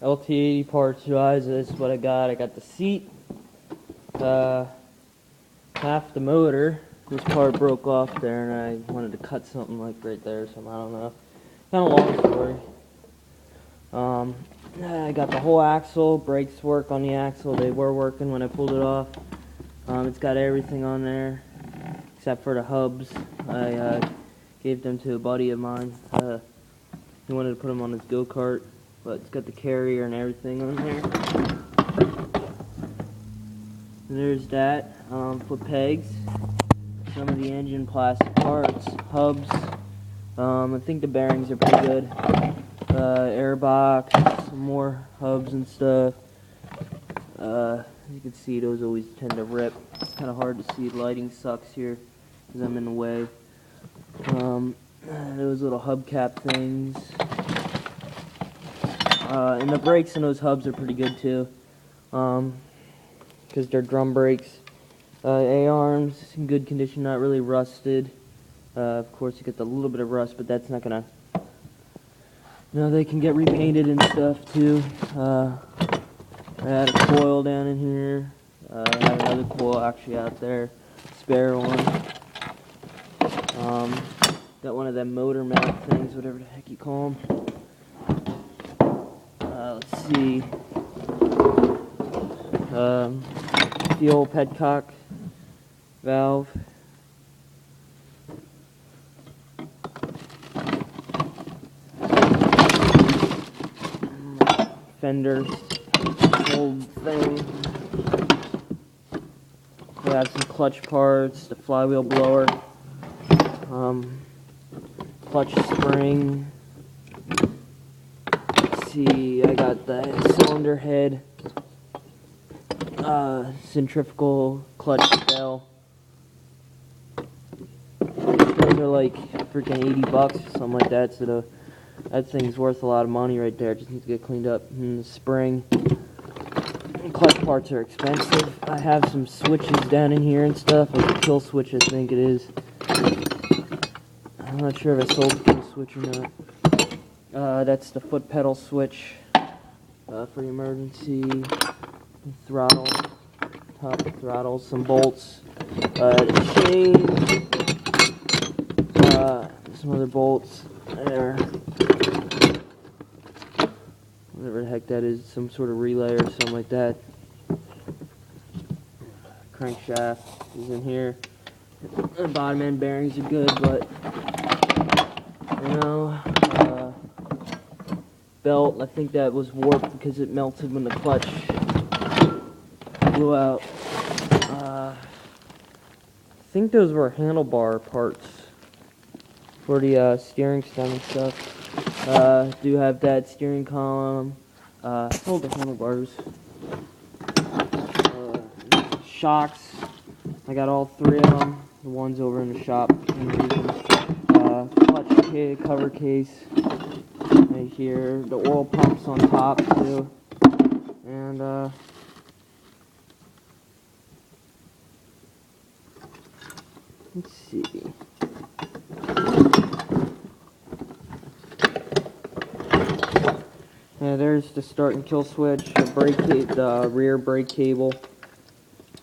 Lt80 parts wise, this is what I got. I got the seat, half the motor. This part broke off there, and I wanted to cut something like right there, so I don't know. Kind of long story. I got the whole axle. Brakes work on the axle. They were working when I pulled it off. It's got everything on there except for the hubs. I gave them to a buddy of mine. He wanted to put them on his go-kart, but it's got the carrier and everything on there. And there's that. Foot pegs, some of the engine plastic parts, hubs. I think the bearings are pretty good. Air box, some more hubs and stuff. As you can see, those always tend to rip. It's kind of hard to see. Lighting sucks here because I'm in the way. Those little hubcap things. And the brakes in those hubs are pretty good too, because they're drum brakes. A-arms in good condition, not really rusted. Of course, you get the little bit of rust, but that's not gonna. They can get repainted and stuff too. I had a coil down in here. I have another coil actually out there, spare one. Got one of them motor mount things, whatever the heck you call them. Let's see. The old petcock valve. Fender, old thing. We have some clutch parts, the flywheel blower, clutch spring. Let's see, I got the cylinder head, centrifugal clutch bell. Those are like freaking $80 or something like that, so that thing's worth a lot of money right there. It just needs to get cleaned up. And the spring. And clutch parts are expensive. I have some switches down in here and stuff, like a kill switch I think it is. I'm not sure if I sold the kill switch or not. That's the foot pedal switch for the emergency. Throttle, top throttle, some bolts, chain, some other bolts there. Whatever the heck that is, some sort of relay or something like that. Crankshaft is in here. The bottom end bearings are good, but belt, I think that was warped because it melted when the clutch blew out. I think those were handlebar parts for the steering stem and stuff. Do have that steering column. Hold the handlebars. Shocks. I got all three of them. The one's over in the shop. Clutch cover case. Right here. The oil pumps on top too. And let's see. Yeah, there's the start and kill switch, the rear brake cable.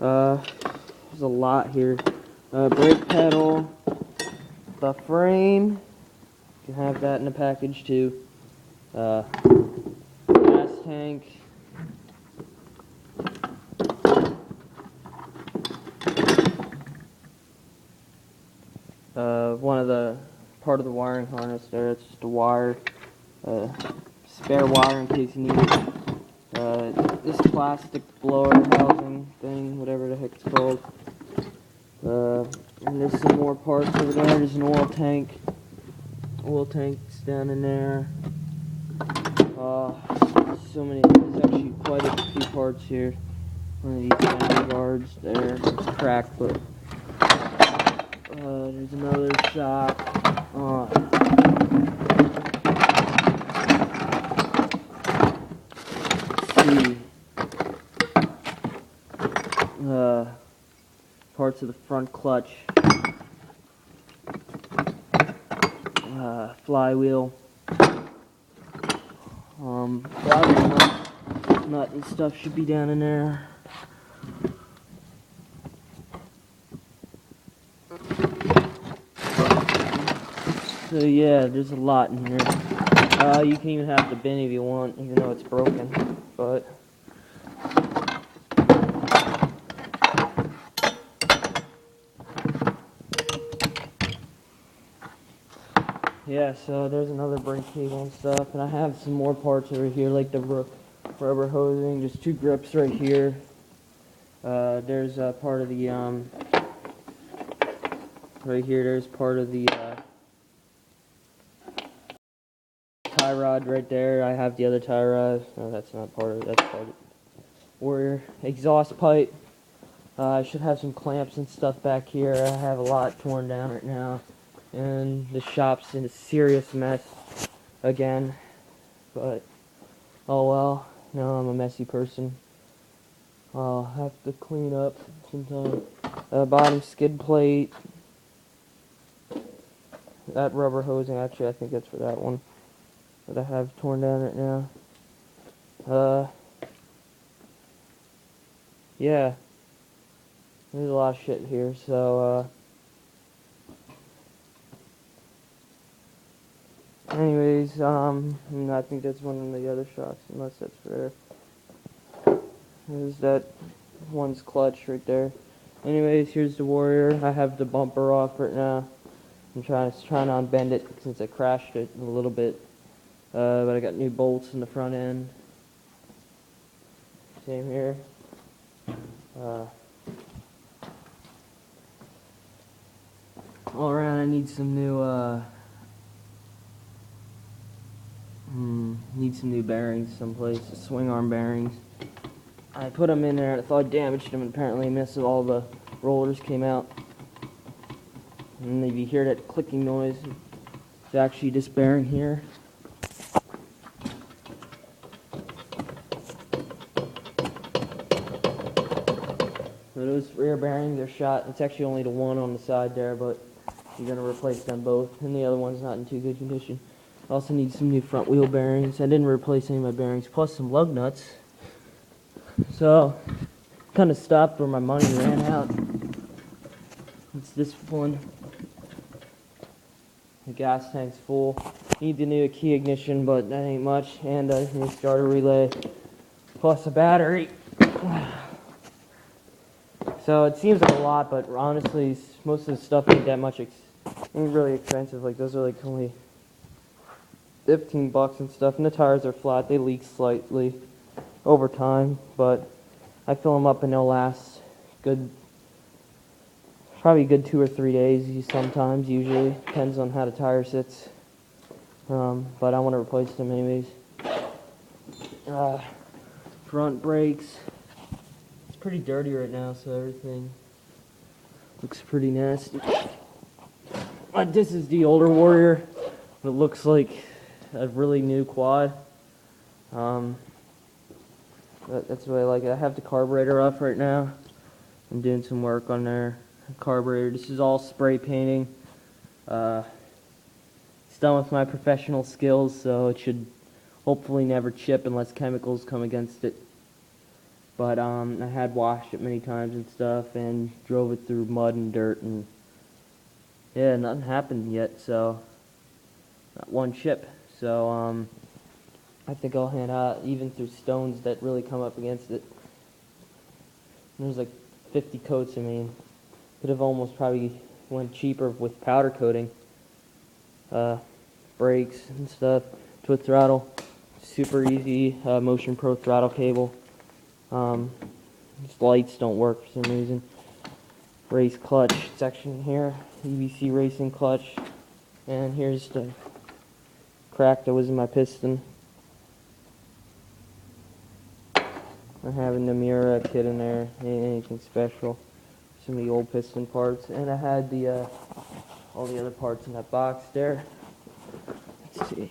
There's a lot here. Brake pedal, the frame. You can have that in the package too. Gas tank. One of the part of the wiring harness there. It's just a wire. Spare wire in case you need it. This plastic blower housing thing, whatever the heck it's called. And there's some more parts over there. There's an oil tank. Oil tank's down in there. So many. There's actually quite a few parts here. One of these fender guards there. It's cracked, but there's another shock. Parts of the front clutch, flywheel, A lot of the nut and stuff should be down in there. So yeah, there's a lot in here. You can even have the bin if you want, even though it's broken. But yeah, so there's another brake cable and stuff, and I have some more parts over here, like the rubber hosing. Just 2 grips right here. There's part of the right here. There's part of the tie rod right there. I have the other tie rod. No, that's not part of it. That's part of it. Warrior exhaust pipe. I should have some clamps and stuff back here. I have a lot torn down right now, and the shop's in a serious mess again. But oh well. No, I'm a messy person. I'll have to clean up sometime. Bottom skid plate. That rubber hosing, actually, I think that's for that one that I have torn down right now. Yeah. There's a lot of shit here, so, anyways, I think that's one of the other shocks, unless that's for there. There's that one's clutch right there. Anyways, here's the Warrior. I have the bumper off right now. I'm trying to unbend it since I crashed it a little bit. But I got new bolts in the front end. Same here. All around, I need some new bearings someplace. Swing arm bearings. I put them in there and I thought I damaged them, and apparently all the rollers came out. And if you hear that clicking noise, it's actually this bearing here. So those rear bearings are shot. It's actually only the one on the side there, but you're going to replace them both. And the other one's not in too good condition. I also need some new front wheel bearings. I didn't replace any of my bearings, plus some lug nuts. So, kind of stopped where my money ran out. It's this one. The gas tank's full. Need the new key ignition, but that ain't much. And a new starter relay, plus a battery. So it seems like a lot, but honestly, most of the stuff ain't that much. Ain't really expensive. Like those are like only $15 and stuff. And the tires are flat. They leak slightly over time, but I fill them up and they'll last probably a good 2 or 3 days. Sometimes, usually, depends on how the tire sits. But I want to replace them anyways. Front brakes. Pretty dirty right now, so everything looks pretty nasty. This is the older Warrior. It looks like a really new quad. That's the way I like it. I have the carburetor off right now. I'm doing some work on their carburetor. This is all spray painting. It's done with my professional skills, so it should hopefully never chip unless chemicals come against it. But I had washed it many times and stuff, and drove it through mud and dirt, and yeah, nothing happened yet. So not one chip. So I think I'll hand out even through stones that really come up against it. There's like 50 coats. I mean, could have almost probably went cheaper with powder coating. Brakes and stuff. Twist throttle, super easy. Motion Pro throttle cable. These lights don't work for some reason. Race clutch section here, EBC racing clutch, and here's the crack that was in my piston. I have a Namura kit in there, ain't anything special. Some of the old piston parts, and I had the all the other parts in that box there. Let's see.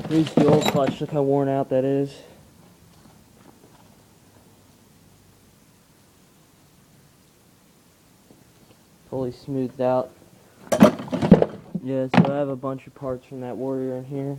Here's the old clutch. Look how worn out that is. Fully smoothed out. Yeah, so I have a bunch of parts from that Warrior in here.